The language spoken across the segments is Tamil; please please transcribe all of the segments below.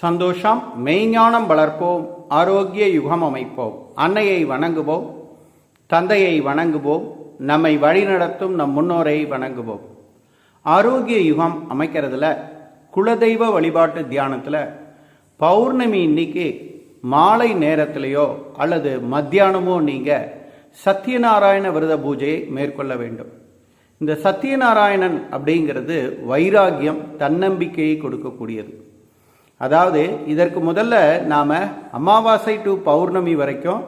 சந்தோஷம். மெய்ஞானம் வளர்ப்போம், ஆரோக்கிய யுகம் அமைப்போம். அன்னையை வணங்குவோம், தந்தையை வணங்குவோம், நம்மை வழிநடத்தும் நம் முன்னோரை வணங்குவோம். ஆரோக்கிய யுகம் அமைக்கிறதுல குலதெய்வ வழிபாட்டு தியானத்தில் பௌர்ணமி இன்னைக்கு மாலை நேரத்திலேயோ அல்லது மத்தியானமோ நீங்கள் சத்யநாராயண விரத பூஜையை மேற்கொள்ள வேண்டும். இந்த சத்யநாராயணன் அப்படிங்கிறது வைராகியம், தன்னம்பிக்கையை கொடுக்கக்கூடியது. அதாவது இதற்கு முதல்ல நாம் அமாவாசை டு பௌர்ணமி வரைக்கும்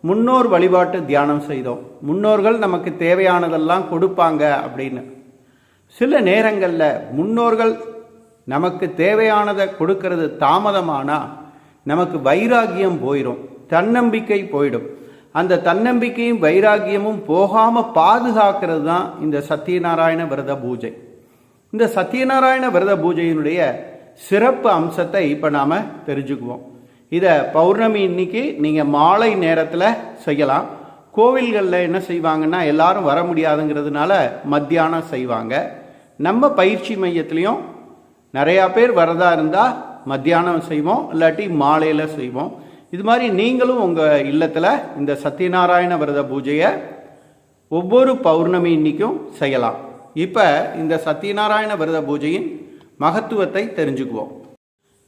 முன்னோர் வழிபாட்டு தியானம் செய்தோம். முன்னோர்கள் நமக்கு தேவையானதெல்லாம் கொடுப்பாங்க அப்படின்னு. சில நேரங்களில் முன்னோர்கள் நமக்கு தேவையானதை கொடுக்கறது தாமதமானால் நமக்கு வைராகியம் போயிடும், தன்னம்பிக்கை போயிடும். அந்த தன்னம்பிக்கையும் வைராகியமும் போகாமல் பாதுகாக்கிறது தான் இந்த சத்யநாராயண விரத பூஜை. இந்த சத்யநாராயண விரத பூஜையினுடைய சிறப்பு அம்சத்தை இப்போ நாம் தெரிஞ்சுக்குவோம். இதை பௌர்ணமி இன்னைக்கு நீங்கள் மாலை நேரத்தில் செய்யலாம். கோவில்களில் என்ன செய்வாங்கன்னா, எல்லாரும் வர முடியாதுங்கிறதுனால மத்தியானம் செய்வாங்க. நம்ம பயிற்சி மையத்துலேயும் நிறையா பேர் வரதா இருந்தால் மத்தியானம் செய்வோம், இல்லாட்டி மாலையில் செய்வோம். இது மாதிரி நீங்களும் உங்கள் இல்லத்தில் இந்த சத்யநாராயண விரத பூஜையை ஒவ்வொரு பௌர்ணமி இன்னைக்கும் செய்யலாம். இப்போ இந்த சத்யநாராயண விரத பூஜையின் மகத்துவத்தை தெரிஞ்சுக்குவோம்.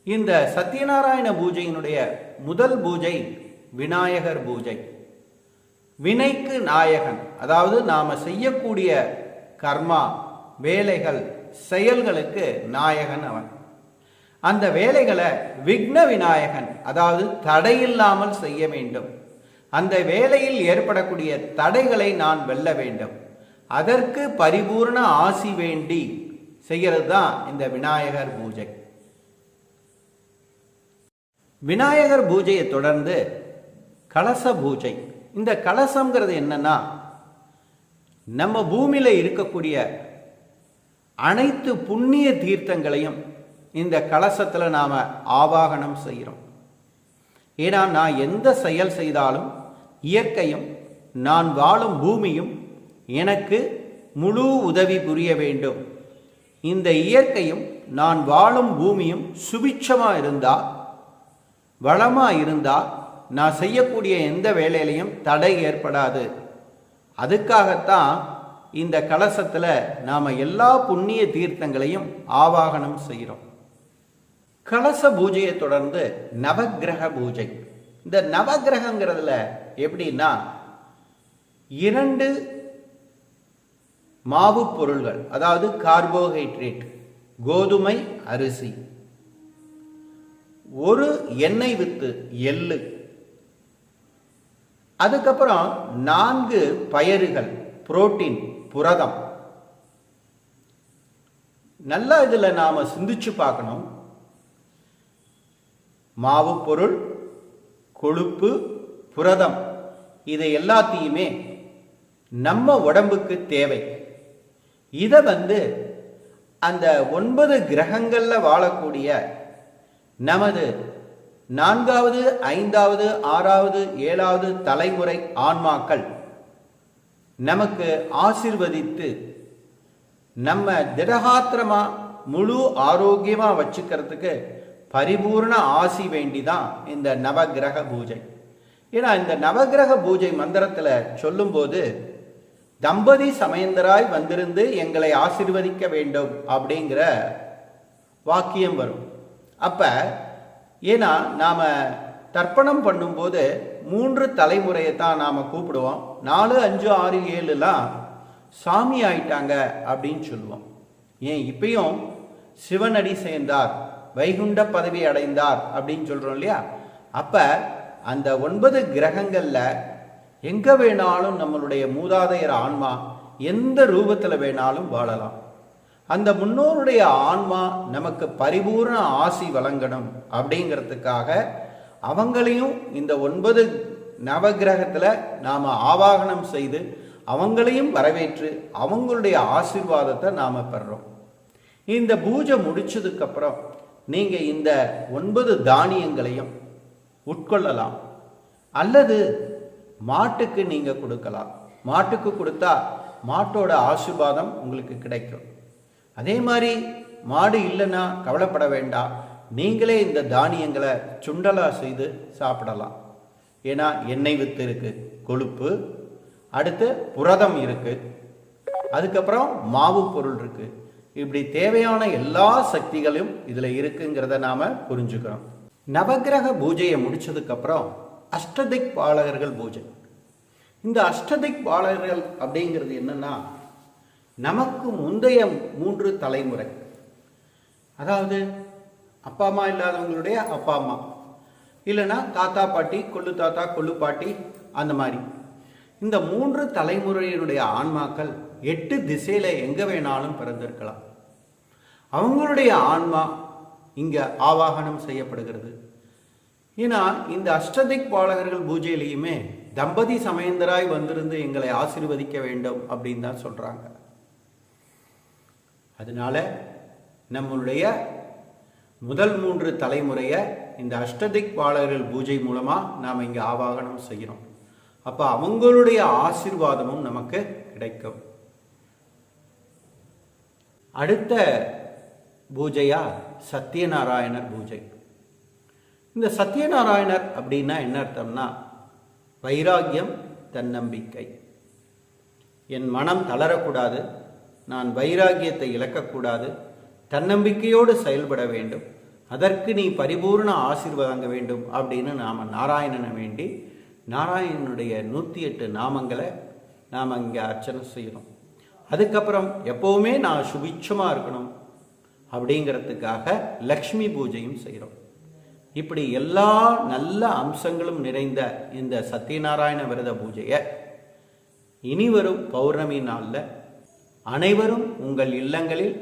இந்த சத்யநாராயண பூஜையினுடைய முதல் பூஜை விநாயகர் பூஜை. வினைக்கு நாயகன், அதாவது நாம் செய்யக்கூடிய கர்மா, வேலைகள், செயல்களுக்கு நாயகன் அவன். அந்த வேலைகளை விக்ன விநாயகன், அதாவது தடையில்லாமல் செய்ய வேண்டும். அந்த வேலையில் ஏற்படக்கூடிய தடைகளை நான் வெல்ல வேண்டும். அதற்கு பரிபூர்ண ஆசி வேண்டி செய்கிறது தான் இந்த விநாயகர் பூஜை. விநாயகர் பூஜையை தொடர்ந்து கலச பூஜை. இந்த கலசம்ங்கிறது என்னன்னா, நம்ம பூமியில இருக்கக்கூடிய அனைத்து புண்ணிய தீர்த்தங்களையும் இந்த கலசத்தில் நாம் ஆவாகனம் செய்கிறோம். ஏன்னா நான் எந்த செயல் செய்தாலும் இயற்கையும் நான் வாழும் பூமியும் எனக்கு முழு உதவி புரிய வேண்டும். இந்த இயற்கையும் நான் வாழும் பூமியும் சுபிட்சமாக இருந்தால், வளமாக இருந்தால், நான் செய்யக்கூடிய எந்த வேலையிலையும் தடை ஏற்படாது. அதுக்காகத்தான் இந்த கலசத்தில் நாம் எல்லா புண்ணிய தீர்த்தங்களையும் ஆவாகனம் செய்கிறோம். கலச பூஜையை தொடர்ந்து நவக்கிரக பூஜை. இந்த நவக்கிரகங்கிறதுல எப்படின்னா, 2 மாவு பொருள்கள், அதாவது கார்போஹைட்ரேட், கோதுமை, அரிசி, 1 எண்ணெய் வித்து, எள்ளு, அதுக்கப்புறம் 4 பயறுகள், புரோட்டீன், புரதம். நல்லா இதில் நாம் சிந்திச்சு பார்க்கணும். மாவு பொருள், கொழுப்பு, புரதம், இதை எல்லாத்தையுமே நம்ம உடம்புக்கு தேவை. இதை அந்த 9 கிரகங்களில் வாழக்கூடிய நமது 4வது, 5வது, 6வது, 7வது தலைமுறை ஆன்மாக்கள் நமக்கு ஆசீர்வதித்து நம்ம திடகாத்திரமா முழு ஆரோக்கியமா வச்சுக்கிறதுக்கு பரிபூர்ண ஆசி வேண்டிதான் இந்த நவக்கிரக பூஜை. ஏன்னா இந்த நவக்கிரக பூஜை மந்திரத்தில் சொல்லும்போது, தம்பதி சமயந்தராய் வந்திருந்து எங்களை ஆசீர்வதிக்க வேண்டும் அப்படிங்கிற வாக்கியம் வரும். அப்ப ஏன்னா நாம தர்ப்பணம் பண்ணும்போது 3 தலைமுறையை தான் நாம் கூப்பிடுவோம். 4, 5, 6, 7லாம் சாமி ஆயிட்டாங்க அப்படின்னு சொல்லுவோம். ஏன் இப்பயும் சிவனடி சேர்ந்தார், வைகுண்ட பதவி அடைந்தார் அப்படின்னு சொல்கிறோம் இல்லையா? அப்போ அந்த 9 கிரகங்களில் எங்கே வேணாலும் நம்மளுடைய மூதாதையர் ஆன்மா எந்த ரூபத்தில் வேணாலும் வாழலாம். அந்த முன்னோருடைய ஆன்மா நமக்கு பரிபூர்ண ஆசி வழங்கணும் அப்படிங்கிறதுக்காக அவங்களையும் இந்த 9 நவகிரகத்தில் நாம் ஆவாகனம் செய்து அவங்களையும் வரவேற்று அவங்களுடைய ஆசீர்வாதத்தை நாம் பெறுறோம். இந்த பூஜை முடிச்சதுக்கப்புறம் நீங்கள் இந்த 9 தானியங்களையும் உட்கொள்ளலாம், அல்லது மாட்டுக்கு நீங்கள் கொடுக்கலாம். மாட்டுக்கு கொடுத்தா மாட்டோட ஆசீர்வாதம் உங்களுக்கு கிடைக்கும். அதே மாதிரி மாடு இல்லைன்னா கவலைப்பட வேண்டாம். நீங்களே இந்த தானியங்களை சுண்டலா செய்து சாப்பிடலாம். ஏன்னா எண்ணெய் வித்து இருக்கு, கொழுப்பு, அடுத்து புரதம் இருக்கு, அதுக்கப்புறம் மாவு பொருள் இருக்கு. இப்படி தேவையான எல்லா சக்திகளும் இதுல இருக்குங்கிறத நாம புரிஞ்சுக்கிறோம். நவக்கிரக பூஜையை முடிச்சதுக்கு அப்புறம் அஷ்டதிக் பாலகர்கள் பூஜை. இந்த அஷ்டதிக் பாலகர்கள் அப்படிங்கிறது என்னன்னா, நமக்கு முந்தைய 3 தலைமுறை, அதாவது அப்பா அம்மா இல்லாதவங்களுடைய அப்பா அம்மா, இல்லைன்னா தாத்தா பாட்டி, கொள்ளு தாத்தா கொள்ளு பாட்டி, அந்த மாதிரி இந்த 3 தலைமுறையினுடைய ஆன்மாக்கள் 8 திசையில எங்க வேணாலும் பிறந்திருக்கலாம். அவங்களுடைய ஆன்மா இங்க ஆவாகனம் செய்யப்படுகிறது. ஏன்னா இந்த அஷ்டதிக் பாலகர்கள் பூஜையிலையுமே தம்பதி சமேந்தராய் வந்திருந்து எங்களை ஆசீர்வதிக்க வேண்டும் அப்படின்னு தான் சொல்றாங்க. அதனால நம்மளுடைய முதல் 3 தலைமுறையை இந்த அஷ்டதிக் பாலகர்கள் பூஜை மூலமா நாம் இங்க ஆவாகனம் செய்கிறோம். அப்ப அவங்களுடைய ஆசீர்வாதமும் நமக்கு கிடைக்கும். அடுத்த பூஜையா சத்யநாராயணர் பூஜை. இந்த சத்யநாராயணர் அப்படின்னா என்ன அர்த்தம்னா, வைராகியம், தன்னம்பிக்கை. என் மனம் தளரக்கூடாது, நான் வைராகியத்தை இழக்கக்கூடாது, தன்னம்பிக்கையோடு செயல்பட வேண்டும், அதற்கு நீ பரிபூர்ண ஆசீர்வாதங்க வேண்டும் அப்படின்னு நாம் நாராயணனை வேண்டி நாராயணனுடைய 108 நாமங்களை நாம் இங்கே அர்ச்சனை செய்யணும். அதுக்கப்புறம் எப்போவுமே நான் சுபிட்சமாக இருக்கணும் அப்படிங்கிறதுக்காக லக்ஷ்மி பூஜையும் செய்கிறோம். இப்படி எல்லா நல்ல அம்சங்களும் நிறைந்த இந்த சத்யநாராயண விரத பூஜையை இனி வரும் பௌர்ணமி நாளில் அனைவரும் உங்கள் இல்லங்களில்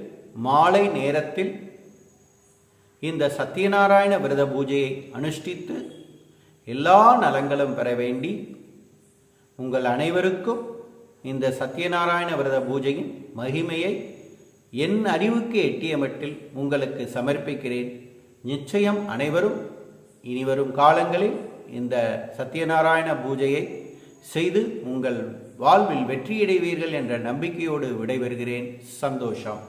மாலை நேரத்தில் இந்த சத்யநாராயண விரத பூஜையை அனுஷ்டித்து எல்லா நலங்களும் பெற வேண்டி உங்கள் அனைவருக்கும் இந்த சத்யநாராயண விரத பூஜையின் மகிமையை என் அறிவுக்கு எட்டிய மட்டில் உங்களுக்கு சமர்ப்பிக்கிறேன். நிச்சயம் அனைவரும் இனிவரும் காலங்களில் இந்த சத்யநாராயண பூஜையை செய்து உங்கள் வாழ்வில் வெற்றியடைவீர்கள் என்ற நம்பிக்கையோடு விடைபெறுகிறேன். சந்தோஷம்.